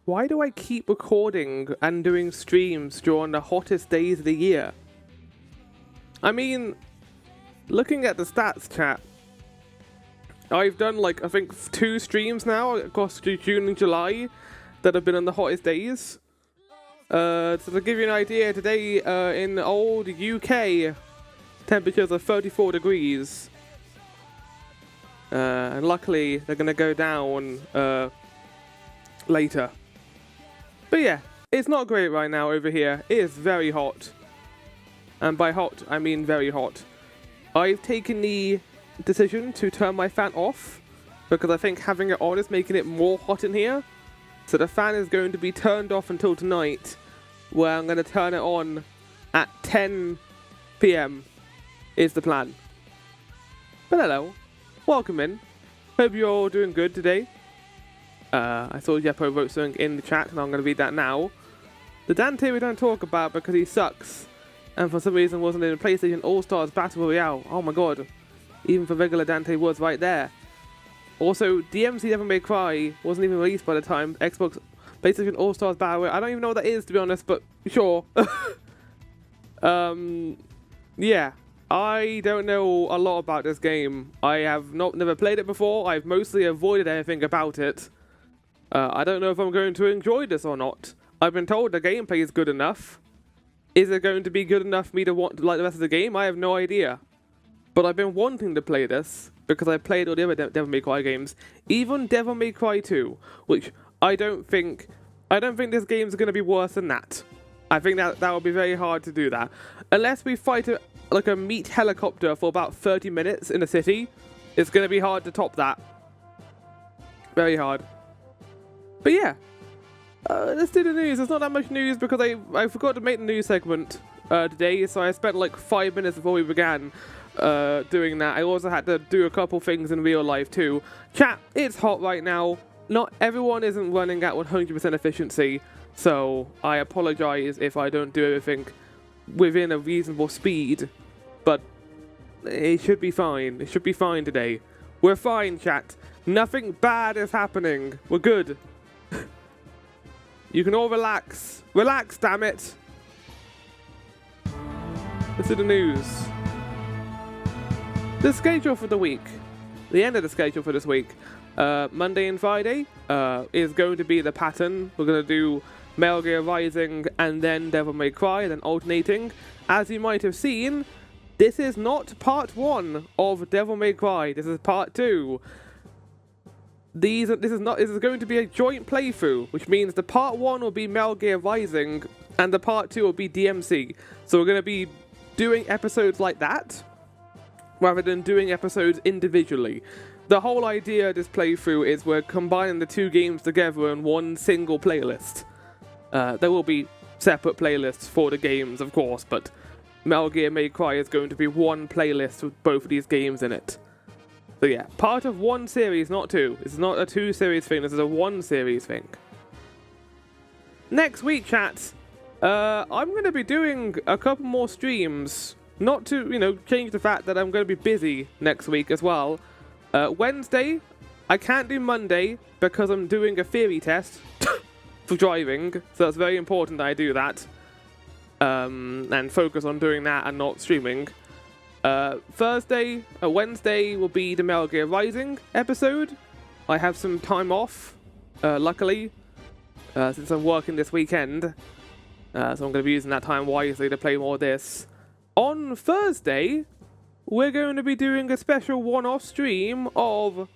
why do I keep recording and doing streams during the hottest days of the year? I mean, looking at the stats, chat, I've done like, I think 2 streams now across June and July that have been on the hottest days. So to give you an idea, today in old UK, temperatures are 34 degrees. And luckily, they're going to go down later. But yeah, it's not great right now over here. It is very hot. And by hot, I mean very hot. I've taken the decision to turn my fan off because I think having it on is making it more hot in here. So the fan is going to be turned off until tonight, where I'm going to turn it on at 10 PM is the plan. But hello. Welcome in. Hope you're all doing good today. I saw Jeppo wrote something in the chat and I'm going to read that now. The Dante we don't talk about because he sucks and for some reason wasn't in the PlayStation All-Stars Battle Royale. Oh my god. Even for regular Dante was right there. Also, DMC Devil May Cry wasn't even released by the time Xbox PlayStation All-Stars Battle Royale. I don't even know what that is, to be honest, but sure. Yeah. I don't know a lot about this game. I have never played it before. I've mostly avoided anything about it. I don't know if I'm going to enjoy this or not. I've been told the gameplay is good enough. Is it going to be good enough for me to want to like the rest of the game? I have no idea. But I've been wanting to play this because I played all the other Devil May Cry games, even Devil May Cry 2, which I don't think this game's going to be worse than that. I think that would be very hard to do that. Unless we fight like a meat helicopter for about 30 minutes in a city, it's going to be hard to top that. Very hard. But yeah, let's do the news. There's not that much news because I forgot to make the news segment today, so I spent like 5 minutes before we began doing that. I also had to do a couple things in real life too. Chat, it's hot right now. Not everyone isn't running at 100% efficiency, so I apologize if I don't do everything within a reasonable speed, but it should be fine. It should be fine today. We're fine, chat. Nothing bad is happening. We're good. You can all relax. Relax, damn it. Let's do the news. The schedule for the week. The end of the schedule for this week. Monday and Friday is going to be the pattern. We're going to do Metal Gear Rising and then Devil May Cry, then alternating. As you might have seen, this is not part 1 of Devil May Cry. This is part 2. This is going to be a joint playthrough, which means the part 1 will be Metal Gear Rising and the part 2 will be DMC. So we're going to be doing episodes like that rather than doing episodes individually. The whole idea of this playthrough is we're combining the 2 games together in one single playlist. There will be separate playlists for the games, of course, but Metal Gear May Cry is going to be one playlist with both of these games in it. So yeah, part of one series, not 2. It's not a 2 series thing, this is a 1 series thing. Next week, chat, I'm going to be doing a couple more streams. Not to, change the fact that I'm going to be busy next week as well. Wednesday, I can't do Monday because I'm doing a theory test for driving, so it's very important that I do that. And focus on doing that and not streaming. Wednesday will be the Metal Gear Rising episode. I have some time off, luckily, since I'm working this weekend. So I'm going to be using that time wisely to play more of this. On Thursday, we're going to be doing a special one-off stream of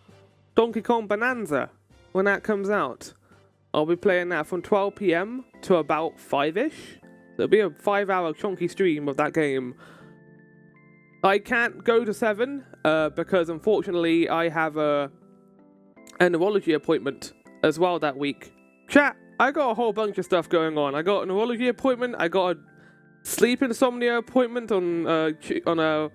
Donkey Kong Bonanza when that comes out. I'll be playing that from 12 PM to about 5-ish. There'll be a 5-hour chunky stream of that game. I can't go to 7 because unfortunately I have a neurology appointment as well that week. Chat, I got a whole bunch of stuff going on. I got a neurology appointment, I got a sleep insomnia appointment on a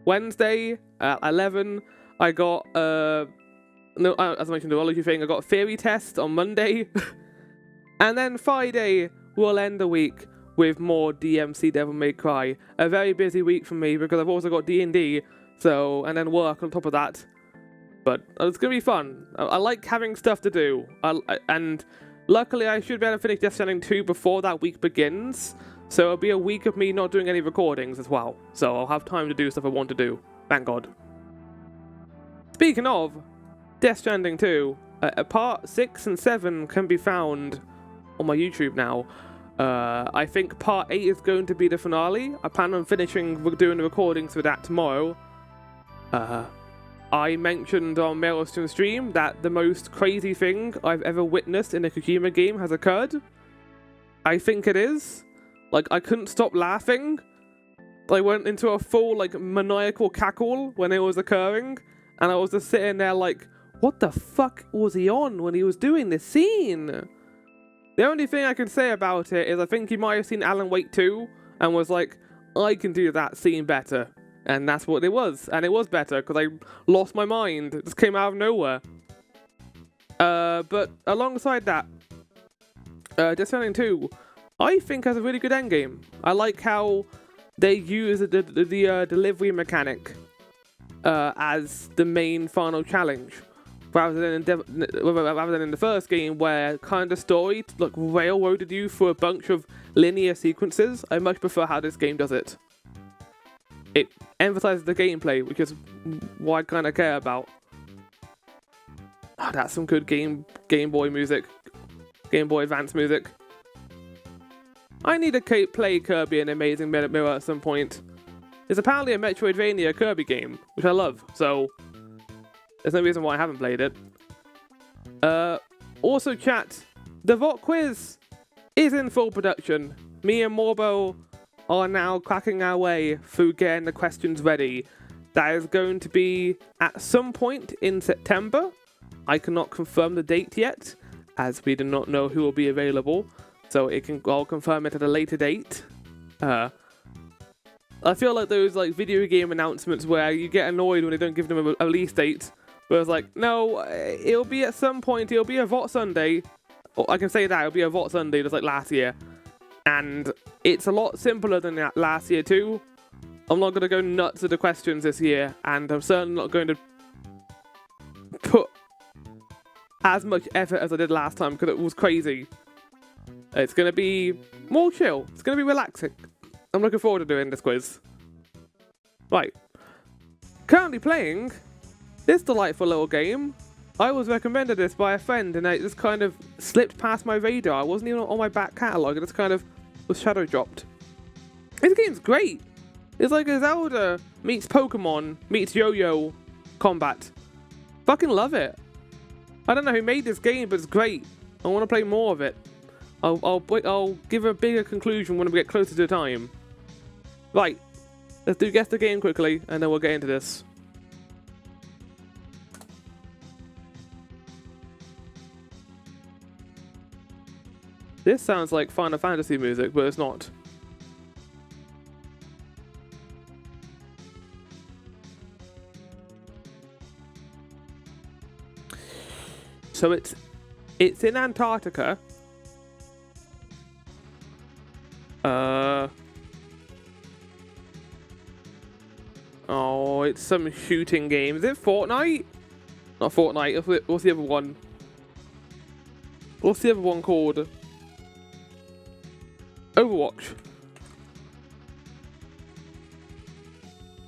Wednesday at 11. I got as I mentioned, the neurology thing. I got a theory test on Monday. And then Friday will end the week with more DMC Devil May Cry. A very busy week for me because I've also got D&D, and then work on top of that. But it's going to be fun. I like having stuff to do. And Luckily, I should be able to finish Death Stranding 2 before that week begins. So it'll be a week of me not doing any recordings as well. So I'll have time to do stuff I want to do. Thank God. Speaking of Death Stranding 2, part 6 and 7 can be found on my YouTube now. I think part 8 is going to be the finale. I plan on doing the recordings for that tomorrow. I mentioned on Maelstrom stream that the most crazy thing I've ever witnessed in a Kojima game has occurred. I think it is. Like, I couldn't stop laughing. I went into a full, like, maniacal cackle when it was occurring. And I was just sitting there like, what the fuck was he on when he was doing this scene? The only thing I can say about it is I think he might have seen Alan Wake 2 and was like, I can do that scene better. And that's what it was. And it was better because I lost my mind. It just came out of nowhere. But alongside that, Death Stranding 2, I think has a really good endgame. I like how they use the delivery mechanic as the main final challenge. Rather than in the first game, where kind of story like railroaded you through a bunch of linear sequences. I much prefer how this game does it. It emphasizes the gameplay, which is what I kind of care about. Oh, that's some good Game Boy music, Game Boy Advance music. I need to play Kirby and Amazing Mirror at some point. It's apparently a Metroidvania Kirby game, which I love. So there's no reason why I haven't played it. Also, chat, the VOT quiz is in full production. Me and Morbo are now cracking our way through getting the questions ready. That is going to be at some point in September. I cannot confirm the date yet, as we do not know who will be available. So I'll confirm it at a later date. I feel like those like video game announcements where you get annoyed when they don't give them a release date. But it's like, no, it'll be at some point. It'll be a VOT Sunday. Or I can say that it'll be a VOT Sunday, just like last year. And it's a lot simpler than that last year too. I'm not going to go nuts with the questions this year, and I'm certainly not going to put as much effort as I did last time because it was crazy. It's going to be more chill. It's going to be relaxing. I'm looking forward to doing this quiz. Right. Currently playing this delightful little game. I was recommended this by a friend and it just kind of slipped past my radar. I wasn't even on my back catalogue. It just kind of was shadow dropped. This game's great. It's like a Zelda meets Pokemon meets Yo-Yo combat. Fucking love it. I don't know who made this game, but it's great. I want to play more of it. I'll give a bigger conclusion when we get closer to the time. Right. Let's do guess the game quickly and then we'll get into this. This sounds like Final Fantasy music, but it's not. So it's in Antarctica. Oh, it's some shooting game. Is it Fortnite? Not Fortnite. What's the other one? What's the other one called? Overwatch.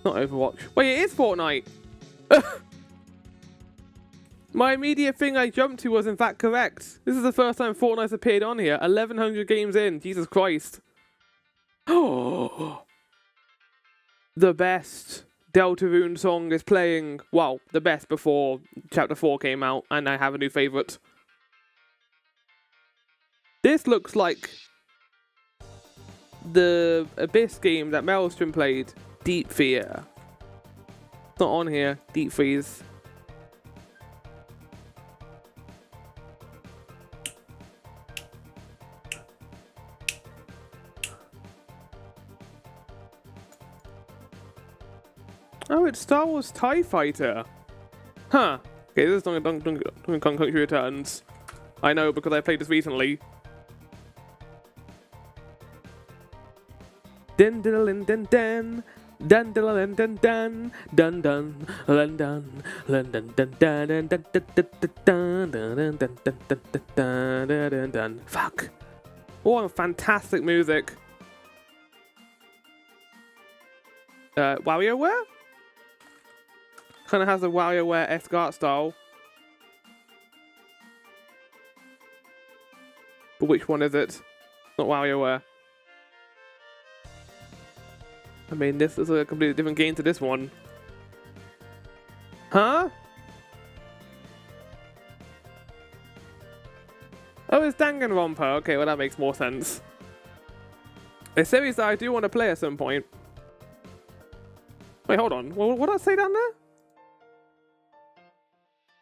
Not Overwatch. Wait, it is Fortnite. My immediate thing I jumped to was in fact correct. This is the first time Fortnite's appeared on here. 1100 games in. Jesus Christ. Oh. The best Deltarune song is playing. Well, the best before Chapter 4 came out, and I have a new favourite. This looks like the Abyss game that Maelstrom played, Deep Fear. It's not on here, Deep Freeze. Oh, it's Star Wars TIE Fighter. Huh. Okay, this is Donkey Kong Country Returns. I know because I played this recently. Din din din din din Dun dun dun dun dun dun dun dun dun dun dun dun dun dun dun dun dun. Fuck! What fantastic music! WarioWare? Kind of has a WarioWare-esque art style. But which one is it? Not WarioWare. I mean, this is a completely different game to this one. Huh? Oh, it's Danganronpa. Okay, well that makes more sense. A series that I do want to play at some point. Wait, hold on. What did I say down there?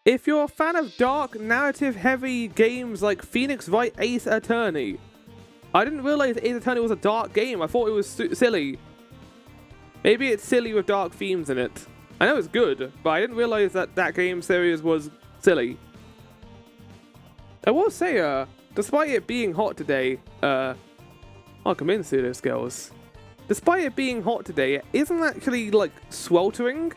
If you're a fan of dark, narrative-heavy games like Phoenix Wright Ace Attorney. I didn't realize Ace Attorney was a dark game. I thought it was silly. Maybe it's silly with dark themes in it. I know it's good, but I didn't realize that that game series was silly. I will say, despite it being hot today, I'll come in, pseudo skills. Despite it being hot today, it isn't actually, like, sweltering.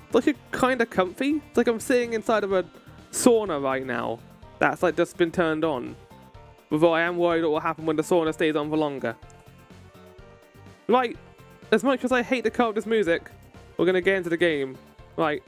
It's like, kind of comfy. It's like I'm sitting inside of a sauna right now. That's, like, just been turned on. Although I am worried what will happen when the sauna stays on for longer. Right. As much as I hate the cut of this music, we're going to get into the game. Right.